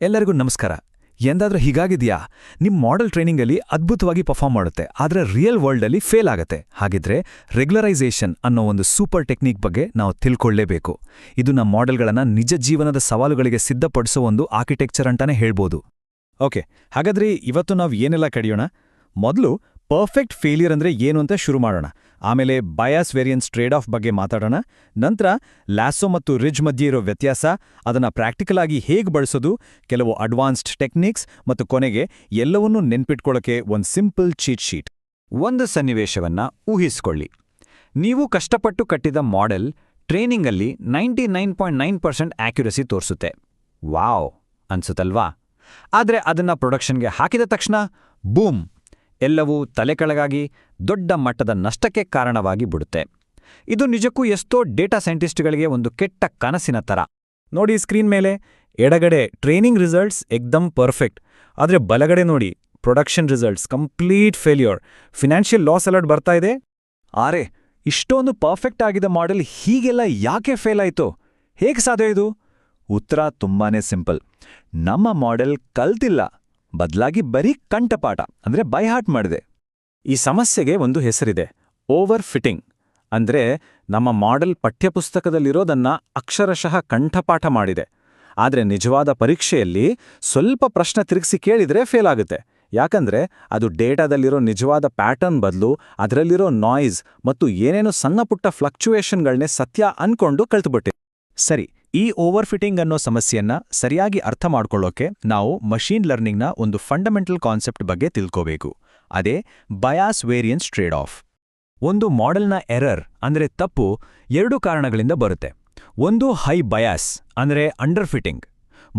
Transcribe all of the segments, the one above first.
ಎಲ್ಲರಿಗೂ ನಮಸ್ಕಾರ. ಎಂದಾದ್ರೂ ಹೀಗಾಗಿದೆಯಾ? ನಿಮ್ಮ ಮಾಡೆಲ್ ಟ್ರೈನಿಂಗಲ್ಲಿ ಅದ್ಭುತವಾಗಿ ಪರ್ಫಾರ್ಮ್ ಮಾಡುತ್ತೆ, ಆದರೆ ರಿಯಲ್ ವರ್ಲ್ಡಲ್ಲಿ ಫೇಲ್ ಆಗುತ್ತೆ. ಹಾಗಿದ್ರೆ ರೆಗ್ಯುಲರೈಸೇಷನ್ ಅನ್ನೋ ಒಂದು ಸೂಪರ್ ಟೆಕ್ನಿಕ್ ಬಗ್ಗೆ ನಾವು ತಿಳ್ಕೊಳ್ಳೇಬೇಕು. ಇದು ನಮ್ಮ ಮಾಡೆಲ್ಗಳನ್ನು ನಿಜ ಜೀವನದ ಸವಾಲುಗಳಿಗೆ ಸಿದ್ಧಪಡಿಸೋ ಒಂದು ಆರ್ಕಿಟೆಕ್ಚರ್ ಅಂತಾನೆ ಹೇಳ್ಬೋದು. ಓಕೆ, ಹಾಗಾದ್ರೆ ಇವತ್ತು ನಾವು ಏನೆಲ್ಲ ಕಡಿಯೋಣ? ಮೊದಲು ಪರ್ಫೆಕ್ಟ್ ಫೇಲಿಯರ್ ಅಂದ್ರೆ ಏನು ಅಂತ ಶುರು ಮಾಡೋಣ. ಆಮೇಲೆ ಬಯಾಸ್ ವೇರಿಯನ್ಸ್ ಟ್ರೇಡ್ ಆಫ್ ಬಗ್ಗೆ ಮಾತಾಡೋಣ. ನಂತರ ಲ್ಯಾಸೋ ಮತ್ತು ರಿಡ್ಜ್ ಮಧ್ಯೆ ಇರೋ ವ್ಯತ್ಯಾಸ, ಅದನ್ನ ಪ್ರಾಕ್ಟಿಕಲ್ ಆಗಿ ಹೇಗೆ ಬಳಸೋದು, ಕೆಲವು ಅಡ್ವಾನ್ಸ್ಡ್ ಟೆಕ್ನಿಕ್ಸ್, ಮತ್ತು ಕೊನೆಗೆ ಎಲ್ಲವನ್ನೂ ನೆನ್ಪಿಟ್ಕೊಳ್ಳೋಕೆ ಒಂದು ಸಿಂಪಲ್ ಚೀಟ್ ಶೀಟ್. ಒಂದು ಸನ್ನಿವೇಶವನ್ನ ಊಹಿಸ್ಕೊಳ್ಳಿ. ನೀವು ಕಷ್ಟಪಟ್ಟು ಕಟ್ಟಿದ ಮಾಡೆಲ್ ಟ್ರೈನಿಂಗಲ್ಲಿ 99.9% ಆಕ್ಯುರಸಿ ತೋರಿಸುತ್ತೆ. ವಾವ್ ಅನ್ಸುತ್ತಲ್ವಾ? ಆದರೆ ಅದನ್ನ ಪ್ರೊಡಕ್ಷನ್ಗೆ ಹಾಕಿದ ತಕ್ಷಣ ಬೂಮ್, ಎಲ್ಲವೂ ತಲೆಕೆಳಗಾಗಿ ದೊಡ್ಡ ಮಟ್ಟದ ನಷ್ಟಕ್ಕೆ ಕಾರಣವಾಗಿ ಬಿಡುತ್ತೆ. ಇದು ನಿಜಕ್ಕೂ ಎಷ್ಟೋ ಡೇಟಾ ಸೈಂಟಿಸ್ಟ್ಗಳಿಗೆ ಒಂದು ಕೆಟ್ಟ ಕನಸಿನ ಥರ. ನೋಡಿ ಸ್ಕ್ರೀನ್ ಮೇಲೆ, ಎಡಗಡೆ ಟ್ರೈನಿಂಗ್ ರಿಸಲ್ಟ್ಸ್ ಎಕ್ದಮ್ ಪರ್ಫೆಕ್ಟ್, ಆದರೆ ಬಲಗಡೆ ನೋಡಿ production results complete failure, financial loss alert ಬರ್ತಾ ಇದೆ. ಆರೆ ಇಷ್ಟೊಂದು ಪರ್ಫೆಕ್ಟ್ ಆಗಿದ್ದ ಮಾಡೆಲ್ ಹೀಗೆಲ್ಲ ಯಾಕೆ ಫೇಲ್ ಆಯ್ತು? ಹೇಗೆ ಸಾಧ್ಯ ಇದು? ಉತ್ತರ ತುಂಬಾನೇ ಸಿಂಪಲ್. ನಮ್ಮ ಮಾಡೆಲ್ ಕಲ್ತಿಲ್ಲ, ಬದಲಾಗಿ ಬರೀ ಕಂಠಪಾಠ ಅಂದ್ರೆ ಬೈ ಹಾರ್ಟ್ ಮಾಡಿದೆ. ಈ ಸಮಸ್ಯೆಗೆ ಒಂದು ಹೆಸರಿದೆ, ಓವರ್ ಫಿಟ್ಟಿಂಗ್. ಅಂದ್ರೆ ನಮ್ಮ ಮಾಡೆಲ್ ಪಠ್ಯಪುಸ್ತಕದಲ್ಲಿರೋದನ್ನ ಅಕ್ಷರಶಃ ಕಂಠಪಾಠ ಮಾಡಿದೆ, ಆದರೆ ನಿಜವಾದ ಪರೀಕ್ಷೆಯಲ್ಲಿ ಸ್ವಲ್ಪ ಪ್ರಶ್ನೆ ತಿರುಗಿಸಿ ಕೇಳಿದ್ರೆ ಫೇಲ್ ಆಗುತ್ತೆ. ಯಾಕಂದ್ರೆ ಅದು ಡೇಟಾದಲ್ಲಿರೋ ನಿಜವಾದ ಪ್ಯಾಟರ್ನ್ ಬದಲು ಅದರಲ್ಲಿರೋ ನಾಯ್ಸ್ ಮತ್ತು ಏನೇನೋ ಸಣ್ಣಪುಟ್ಟ ಫ್ಲಕ್ಚುಯೇಷನ್ಗಳನ್ನೇ ಸತ್ಯ ಅನ್ಕೊಂಡು ಕಲ್ತುಬಿಟ್ಟೆ. ಸರಿ, ಈ ಓವರ್ ಫಿಟ್ಟಿಂಗ್ ಅನ್ನೋ ಸಮಸ್ಯೆಯನ್ನ ಸರಿಯಾಗಿ ಅರ್ಥ ಮಾಡ್ಕೊಳ್ಳೋಕೆ ನಾವು ಮಷೀನ್ ಲರ್ನಿಂಗ್ನ ಒಂದು ಫಂಡಮೆಂಟಲ್ ಕಾನ್ಸೆಪ್ಟ್ ಬಗ್ಗೆ ತಿಳ್ಕೋಬೇಕು. ಅದೇ ಬಯಾಸ್ ವೇರಿಯನ್ಸ್ ಟ್ರೇಡ್ ಆಫ್. ಒಂದು ಮಾಡೆಲ್ನ ಎರರ್ ಅಂದ್ರೆ ತಪ್ಪು ಎರಡು ಕಾರಣಗಳಿಂದ ಬರುತ್ತೆ. ಒಂದು ಹೈ ಬಯಾಸ್ ಅಂದ್ರೆ ಅಂಡರ್ ಫಿಟ್ಟಿಂಗ್.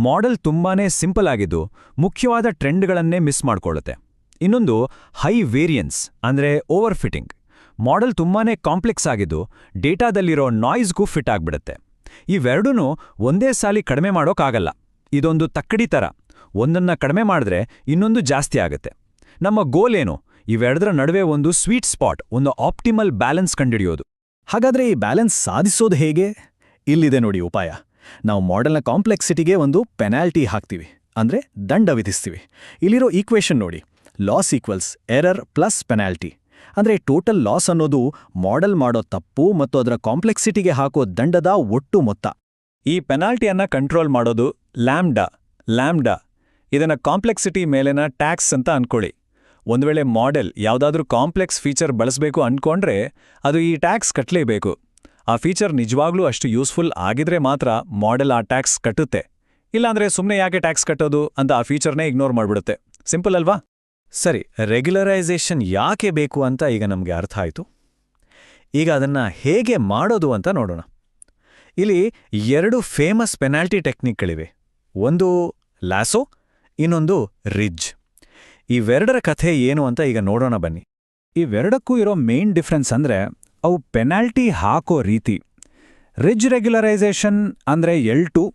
ಮಾಡೆಲ್ ತುಂಬಾನೇ ಸಿಂಪಲ್ ಆಗಿದ್ದು ಮುಖ್ಯವಾದ ಟ್ರೆಂಡ್ಗಳನ್ನೇ ಮಿಸ್ ಮಾಡ್ಕೊಳ್ಳುತ್ತೆ. ಇನ್ನೊಂದು ಹೈ ವೇರಿಯನ್ಸ್ ಅಂದ್ರೆ ಓವರ್ ಫಿಟ್ಟಿಂಗ್. ಮಾಡೆಲ್ ತುಂಬಾನೇ ಕಾಂಪ್ಲೆಕ್ಸ್ ಆಗಿದ್ದು ಡೇಟಾದಲ್ಲಿರೋ ನಾಯ್ಸ್ಗೂ ಫಿಟ್ ಆಗ್ಬಿಡುತ್ತೆ. ಇವೆರಡೂ ಒಂದೇ ಸಾಲಿ ಕಡಿಮೆ ಮಾಡೋಕ್ಕಾಗಲ್ಲ. ಇದೊಂದು ತಕ್ಕಡಿ ಥರ, ಒಂದನ್ನ ಕಡಿಮೆ ಮಾಡಿದ್ರೆ ಇನ್ನೊಂದು ಜಾಸ್ತಿ ಆಗುತ್ತೆ. ನಮ್ಮ ಗೋಲ್ ಏನು? ಇವೆರಡರ ನಡುವೆ ಒಂದು ಸ್ವೀಟ್ ಸ್ಪಾಟ್, ಒಂದು ಆಪ್ಟಿಮಲ್ ಬ್ಯಾಲೆನ್ಸ್ ಕಂಡುಹಿಡಿಯೋದು. ಹಾಗಾದ್ರೆ ಈ ಬ್ಯಾಲೆನ್ಸ್ ಸಾಧಿಸೋದು ಹೇಗೆ? ಇಲ್ಲಿದೆ ನೋಡಿ ಉಪಾಯ. ನಾವು ಮಾಡೆಲ್ನ ಕಾಂಪ್ಲೆಕ್ಸಿಟಿಗೆ ಒಂದು ಪೆನಾಲ್ಟಿ ಹಾಕ್ತೀವಿ, ಅಂದ್ರೆ ದಂಡ ವಿಧಿಸ್ತೀವಿ. ಇಲ್ಲಿರೋ ಈಕ್ವೇಷನ್ ನೋಡಿ, loss equals error plus penalty. ಅಂದ್ರೆ ಟೋಟಲ್ ಲಾಸ್ ಅನ್ನೋದು ಮಾಡೆಲ್ ಮಾಡೋ ತಪ್ಪು ಮತ್ತು ಅದರ ಕಾಂಪ್ಲೆಕ್ಸಿಟಿಗೆ ಹಾಕೋ ದಂಡದ ಒಟ್ಟು ಮೊತ್ತ. ಈ ಪೆನಾಲ್ಟಿಯನ್ನ ಕಂಟ್ರೋಲ್ ಮಾಡೋದು ಲ್ಯಾಂಬ್ಡಾ. ಇದನ್ನ ಕಾಂಪ್ಲೆಕ್ಸಿಟಿ ಮೇಲಿನ ಟ್ಯಾಕ್ಸ್ ಅಂತ ಅನ್ಕೊಳ್ಳಿ. ಒಂದು ವೇಳೆ ಮಾಡೆಲ್ ಯಾವುದಾದ್ರೂ ಕಾಂಪ್ಲೆಕ್ಸ್ ಫೀಚರ್ ಬಳಸಬೇಕು ಅನ್ಕೊಂಡ್ರೆ ಅದು ಈ ಟ್ಯಾಕ್ಸ್ ಕಟ್ಟಲೇಬೇಕು. ಆ ಫೀಚರ್ ನಿಜವಾಗ್ಲೂ ಅಷ್ಟು ಯೂಸ್ಫುಲ್ ಆಗಿದ್ರೆ ಮಾತ್ರ ಮಾಡೆಲ್ ಆ ಟ್ಯಾಕ್ಸ್ ಕಟ್ಟುತ್ತೆ. ಇಲ್ಲಾಂದ್ರೆ ಸುಮ್ಮನೆ ಯಾಕೆ ಟ್ಯಾಕ್ಸ್ ಕಟ್ಟೋದು ಅಂತ ಆ ಫೀಚರ್ನೇ ಇಗ್ನೋರ್ ಮಾಡ್ಬಿಡುತ್ತೆ. ಸಿಂಪಲ್ ಅಲ್ವಾ? ಸರಿ, ರೆಗ್ಯುಲರೈಸೇಷನ್ ಯಾಕೆ ಬೇಕು ಅಂತ ಈಗ ನಮಗೆ ಅರ್ಥ ಆಯಿತು. ಈಗ ಅದನ್ನ ಹೇಗೆ ಮಾಡೋದು ಅಂತ ನೋಡೋಣ. ಇಲ್ಲಿ ಎರಡು ಫೇಮಸ್ ಪೆನಾಲ್ಟಿ ಟೆಕ್ನಿಕ್ಗಳಿವೆ. ಒಂದು ಲ್ಯಾಸೋ, ಇನ್ನೊಂದು ರಿಡ್ಜ್. ಇವೆರಡರ ಕಥೆ ಏನು ಅಂತ ಈಗ ನೋಡೋಣ ಬನ್ನಿ. ಇವೆರಡಕ್ಕೂ ಇರೋ ಮೇನ್ ಡಿಫ್ರೆನ್ಸ್ ಅಂದ್ರೆ ಅವು ಪೆನಾಲ್ಟಿ ಹಾಕೋ ರೀತಿ. ರಿಡ್ಜ್ ರೆಗ್ಯುಲರೈಸೇಷನ್ ಅಂದ್ರೆ L2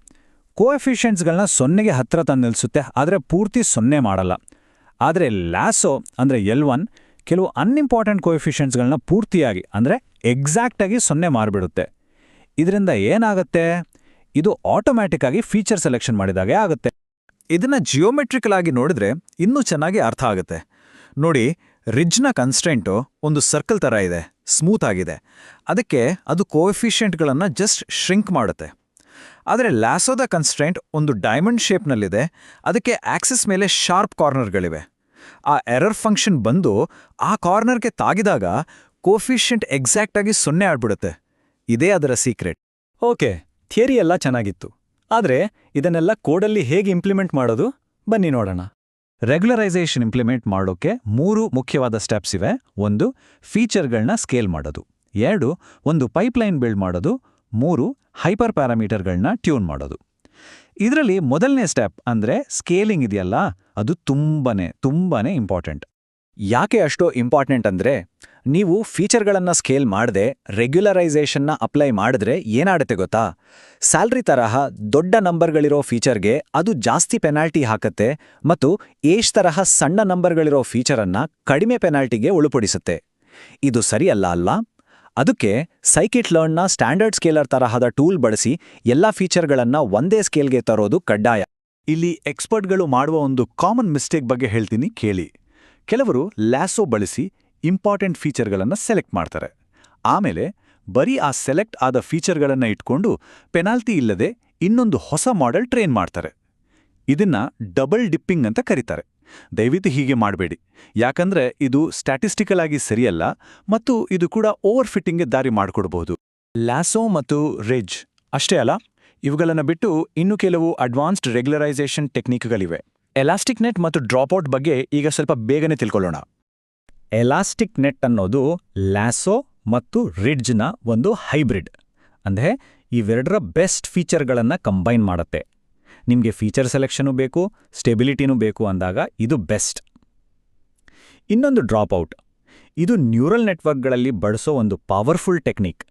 ಕೋಎಫಿಷಿಯೆಂಟ್ಸ್ಗಳನ್ನ 0ಗೆ ಹತ್ರ ತಂದು ನಿಲ್ಲಿಸುತ್ತೆ, ಆದರೆ ಪೂರ್ತಿ 0 ಮಾಡಲ್ಲ. ಆದರೆ ಲ್ಯಾಸೋ ಅಂದ್ರೆ L1 ಕೆಲವು ಅನ್ಇಂಪಾರ್ಟೆಂಟ್ ಕೋಎಫಿಷಿಯೆಂಟ್ಸ್ಗಳನ್ನ ಪೂರ್ತಿಯಾಗಿ ಅಂದ್ರೆ ಎಕ್ಸಾಕ್ಟಾಗಿ 0 ಮಾಡಿಬಿಡುತ್ತೆ. ಇದರಿಂದ ಏನಾಗುತ್ತೆ? ಇದು ಆಟೋಮ್ಯಾಟಿಕ್ ಆಗಿ ಫೀಚರ್ ಸೆಲೆಕ್ಷನ್ ಮಾಡಿದಾಗೆ ಆಗುತ್ತೆ. ಇದನ್ನ ಜಿಯೋಮೆಟ್ರಿಕಲ್ ಆಗಿ ನೋಡಿದ್ರೆ ಇನ್ನೂ ಚೆನ್ನಾಗಿ ಅರ್ಥ ಆಗುತ್ತೆ. ನೋಡಿ, ರಿಡ್ಜ್ನ ಕನ್ಸ್ಟ್ರೆಂಟು ಒಂದು ಸರ್ಕಲ್ ಥರ ಇದೆ, ಸ್ಮೂತ್ ಆಗಿದೆ. ಅದಕ್ಕೆ ಅದು ಕೋಎಫಿಷಿಯೆಂಟ್ಗಳನ್ನು ಜಸ್ಟ್ ಶ್ರಿಂಕ್ ಮಾಡುತ್ತೆ. ಆದರೆ ಲ್ಯಾಸೋದ ಕನ್ಸ್ಟ್ರೆಂಟ್ ಒಂದು ಡೈಮಂಡ್ ಶೇಪ್ನಲ್ಲಿದೆ, ಅದಕ್ಕೆ ಆಕ್ಸಿಸ್ ಮೇಲೆ ಶಾರ್ಪ್ ಕಾರ್ನರ್ಗಳಿವೆ. ಆ ಎರರ್ ಫಂಕ್ಷನ್ ಬಂದು ಆ ಕಾರ್ನರ್ಗೆ ತಾಗಿದಾಗ ಕೋಫಿಷಿಯೆಂಟ್ ಎಕ್ಸಾಕ್ಟಾಗಿ 0 ಆಗ್ಬಿಡುತ್ತೆ. ಇದೇ ಅದರ ಸೀಕ್ರೆಟ್. ಓಕೆ, ಥಿಯರಿ ಎಲ್ಲ ಚೆನ್ನಾಗಿತ್ತು, ಆದರೆ ಇದನ್ನೆಲ್ಲ ಕೋಡಲ್ಲಿ ಹೇಗೆ ಇಂಪ್ಲಿಮೆಂಟ್ ಮಾಡೋದು? ಬನ್ನಿ ನೋಡೋಣ. ರೆಗ್ಯುಲರೈಸೇಷನ್ ಇಂಪ್ಲಿಮೆಂಟ್ ಮಾಡೋಕೆ 3 ಮುಖ್ಯವಾದ ಸ್ಟೆಪ್ಸ್ ಇವೆ. 1 ಫೀಚರ್ಗಳನ್ನ ಸ್ಕೇಲ್ ಮಾಡೋದು, 2 ಒಂದು ಪೈಪ್ಲೈನ್ ಬಿಲ್ಡ್ ಮಾಡೋದು, 3 ಹೈಪರ್ ಪ್ಯಾರಾಮೀಟರ್ಗಳನ್ನ ಟ್ಯೂನ್ ಮಾಡೋದು. ಇದರಲ್ಲಿ ಮೊದಲನೇ ಸ್ಟೆಪ್ ಅಂದ್ರೆ ಸ್ಕೇಲಿಂಗ್ ಇದೆಯಲ್ಲ, ಅದು ತುಂಬಾನೇ ಇಂಪಾರ್ಟೆಂಟ್. ಯಾಕೆ ಅಷ್ಟೋ ಇಂಪಾರ್ಟೆಂಟ್ ಅಂದ್ರೆ, ನೀವು ಫೀಚರ್ಗಳನ್ನು ಸ್ಕೇಲ್ ಮಾಡದೆ ರೆಗ್ಯುಲರೈಸೇಷನ್ನ ಅಪ್ಲೈ ಮಾಡಿದ್ರೆ ಏನಾಡುತ್ತೆ ಗೊತ್ತಾ? ಸ್ಯಾಲ್ರಿ ತರಹ ದೊಡ್ಡ ನಂಬರ್ಗಳಿರೋ ಫೀಚರ್ಗೆ ಅದು ಜಾಸ್ತಿ ಪೆನಾಲ್ಟಿ ಹಾಕತ್ತೆ, ಮತ್ತು ಏಜ್ ತರಹ ಸಣ್ಣ ನಂಬರ್ಗಳಿರೋ ಫೀಚರನ್ನ ಕಡಿಮೆ ಪೆನಾಲ್ಟಿಗೆ ಒಳಪಡಿಸುತ್ತೆ. ಇದು ಸರಿಯಲ್ಲ ಅಲ್ಲ? ಅದಕ್ಕೆ ಸೈಕಿಟ್ ಲರ್ನ್ನ ಸ್ಟ್ಯಾಂಡರ್ಡ್ ಸ್ಕೇಲರ್ ತರಹದ ಟೂಲ್ ಬಳಸಿ ಎಲ್ಲ ಫೀಚರ್ಗಳನ್ನ ಒಂದೇ ಸ್ಕೇಲ್ಗೆ ತರೋದು ಕಡ್ಡಾಯ. ಇಲ್ಲಿ ಎಕ್ಸ್ಪರ್ಟ್ಗಳು ಮಾಡುವ ಒಂದು ಕಾಮನ್ ಮಿಸ್ಟೇಕ್ ಬಗ್ಗೆ ಹೇಳ್ತೀನಿ ಕೇಳಿ. ಕೆಲವರು ಲ್ಯಾಸೋ ಬಳಸಿ ಇಂಪಾರ್ಟೆಂಟ್ ಫೀಚರ್ಗಳನ್ನು ಸೆಲೆಕ್ಟ್ ಮಾಡ್ತಾರೆ. ಆಮೇಲೆ ಬರೀ ಆ ಸೆಲೆಕ್ಟ್ ಆದ ಫೀಚರ್ಗಳನ್ನು ಇಟ್ಕೊಂಡು ಪೆನಾಲ್ಟಿ ಇಲ್ಲದೆ ಇನ್ನೊಂದು ಹೊಸ ಮಾಡೆಲ್ ಟ್ರೈನ್ ಮಾಡ್ತಾರೆ. ಇದನ್ನ ಡಬಲ್ ಡಿಪ್ಪಿಂಗ್ ಅಂತ ಕರೀತಾರೆ. ದಯವಿಟ್ಟು ಹೀಗೆ ಮಾಡಬೇಡಿ, ಯಾಕಂದ್ರೆ ಇದು ಸ್ಟ್ಯಾಟಿಸ್ಟಿಕಲ್ ಆಗಿ ಸರಿಯಲ್ಲ ಮತ್ತು ಇದು ಕೂಡ ಓವರ್ ಫಿಟ್ಟಿಂಗ್ಗೆ ದಾರಿ ಮಾಡಿಕೊಡ್ಬಹುದು. ಲ್ಯಾಸೋ ಮತ್ತು ರಿಡ್ಜ್ ಅಷ್ಟೇ ಅಲ್ಲ, ಇವುಗಳನ್ನು ಬಿಟ್ಟು ಇನ್ನು ಕೆಲವು ಅಡ್ವಾನ್ಸ್ಡ್ ರೆಗ್ಯುಲರೈಸೇಷನ್ ಟೆಕ್ನಿಕ್ಗಳಿವೆ. ಎಲಾಸ್ಟಿಕ್ ನೆಟ್ ಮತ್ತು ಡ್ರಾಪ್ಔಟ್ ಬಗ್ಗೆ ಈಗ ಸ್ವಲ್ಪ ಬೇಗನೆ ತಿಳ್ಕೊಳ್ಳೋಣ. ಎಲಾಸ್ಟಿಕ್ ನೆಟ್ ಅನ್ನೋದು ಲ್ಯಾಸೋ ಮತ್ತು ರಿಡ್ಜ್ನ ಒಂದು ಹೈಬ್ರಿಡ್. ಅಂದರೆ ಇವೆರಡರ ಬೆಸ್ಟ್ ಫೀಚರ್ಗಳನ್ನು ಕಂಬೈನ್ ಮಾಡುತ್ತೆ. ನಿಮಗೆ ಫೀಚರ್ ಸೆಲೆಕ್ಷನೂ ಬೇಕು, ಸ್ಟೆಬಿಲಿಟಿನೂ ಬೇಕು ಅಂದಾಗ ಇದು ಬೆಸ್ಟ್. ಇನ್ನೊಂದು ಡ್ರಾಪ್ಔಟ್. ಇದು ನ್ಯೂರಲ್ ನೆಟ್ವರ್ಕ್ಗಳಲ್ಲಿ ಬಳಸೋ ಒಂದು ಪವರ್ಫುಲ್ ಟೆಕ್ನಿಕ್.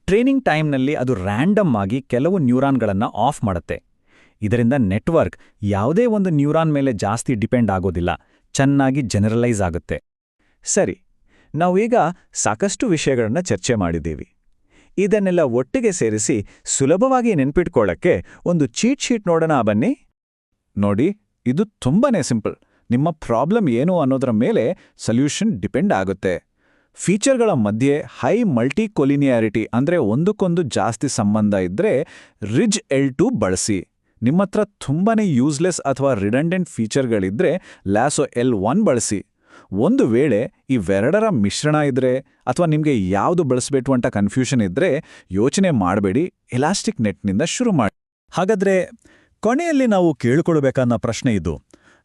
ಟ್ರೈನಿಂಗ್ ಟೈಮ್ನಲ್ಲಿ ಅದು ರ್ಯಾಂಡಮ್ ಆಗಿ ಕೆಲವು ನ್ಯೂರಾನ್ಗಳನ್ನು ಆಫ್ ಮಾಡುತ್ತೆ. ಇದರಿಂದ ನೆಟ್ವರ್ಕ್ ಯಾವುದೇ ಒಂದು ನ್ಯೂರಾನ್ ಮೇಲೆ ಜಾಸ್ತಿ ಡಿಪೆಂಡ್ ಆಗೋದಿಲ್ಲ, ಚೆನ್ನಾಗಿ ಜನರಲೈಸ್ ಆಗುತ್ತೆ. ಸರಿ, ನಾವೀಗ ಸಾಕಷ್ಟು ವಿಷಯಗಳನ್ನು ಚರ್ಚೆ ಮಾಡಿದ್ದೀವಿ. ಇದನ್ನೆಲ್ಲ ಒಟ್ಟಿಗೆ ಸೇರಿಸಿ ಸುಲಭವಾಗಿ ನೆನ್ಪಿಟ್ಕೊಳ್ಳಕ್ಕೆ ಒಂದು ಚೀಟ್ ಶೀಟ್ ನೋಡೋಣ ಬನ್ನಿ. ನೋಡಿ, ಇದು ತುಂಬಾನೇ ಸಿಂಪಲ್. ನಿಮ್ಮ ಪ್ರಾಬ್ಲಮ್ ಏನು ಅನ್ನೋದರ ಮೇಲೆ ಸೊಲ್ಯೂಷನ್ ಡಿಪೆಂಡ್ ಆಗುತ್ತೆ. ಫೀಚರ್ಗಳ ಮಧ್ಯೆ ಹೈ ಮಲ್ಟಿಕೊಲಿನಿಯಾರಿಟಿ ಅಂದರೆ ಒಂದಕ್ಕೊಂದು ಜಾಸ್ತಿ ಸಂಬಂಧ ಇದ್ದರೆ ರಿಡ್ಜ್ L2 ಬಳಸಿ. ನಿಮ್ಮತ್ರ ತುಂಬಾನೇ ಯೂಸ್ಲೆಸ್ ಅಥವಾ ರಿಡಂಡೆಂಟ್ ಫೀಚರ್ಗಳಿದ್ರೆ ಲ್ಯಾಸೋ L1 ಬಳಸಿ. ಒಂದು ವೇಳೆ ಇವೆರಡರ ಮಿಶ್ರಣ ಇದ್ರೆ ಅಥವಾ ನಿಮಗೆ ಯಾವುದು ಬಳಸಬೇಕು ಅಂತ ಕನ್ಫ್ಯೂಷನ್ ಇದ್ರೆ ಯೋಚನೆ ಮಾಡಬೇಡಿ, ಎಲಾಸ್ಟಿಕ್ ನೆಟ್ನಿಂದ ಶುರು ಮಾಡಿ. ಹಾಗಾದ್ರೆ ಕೊನೆಯಲ್ಲಿ ನಾವು ಕೇಳಿಕೊಳ್ಬೇಕನ್ನೋ ಪ್ರಶ್ನೆ ಇದು: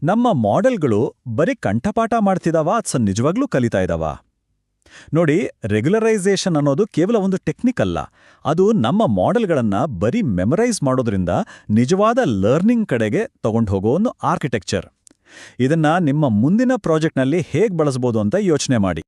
ನಮ್ಮ ಮಾಡೆಲ್ಗಳು ಬರೀ ಕಂಠಪಾಠ ಮಾಡ್ತಿದಾವಾ ಅಥವಾ ನಿಜವಾಗ್ಲೂ ಕಲಿತಾ ಇದಾವಾ? ನೋಡಿ, ರೆಗ್ಯುಲರೈಸೇಷನ್ ಅನ್ನೋದು ಕೇವಲ ಒಂದು ಟೆಕ್ನಿಕ್ ಅಲ್ಲ. ಅದು ನಮ್ಮ ಮಾಡೆಲ್ಗಳನ್ನು ಬರೀ ಮೆಮರೈಸ್ ಮಾಡೋದ್ರಿಂದ ನಿಜವಾದ ಲರ್ನಿಂಗ್ ಕಡೆಗೆ ತಗೊಂಡು ಹೋಗೋ ಒಂದು ಆರ್ಕಿಟೆಕ್ಚರ್. ಇದನ್ನ ನಿಮ್ಮ ಮುಂದಿನ ಪ್ರಾಜೆಕ್ಟ್ನಲ್ಲಿ ಹೇಗೆ ಬಳಸಬಹುದು ಅಂತ ಯೋಚನೆ ಮಾಡಿ.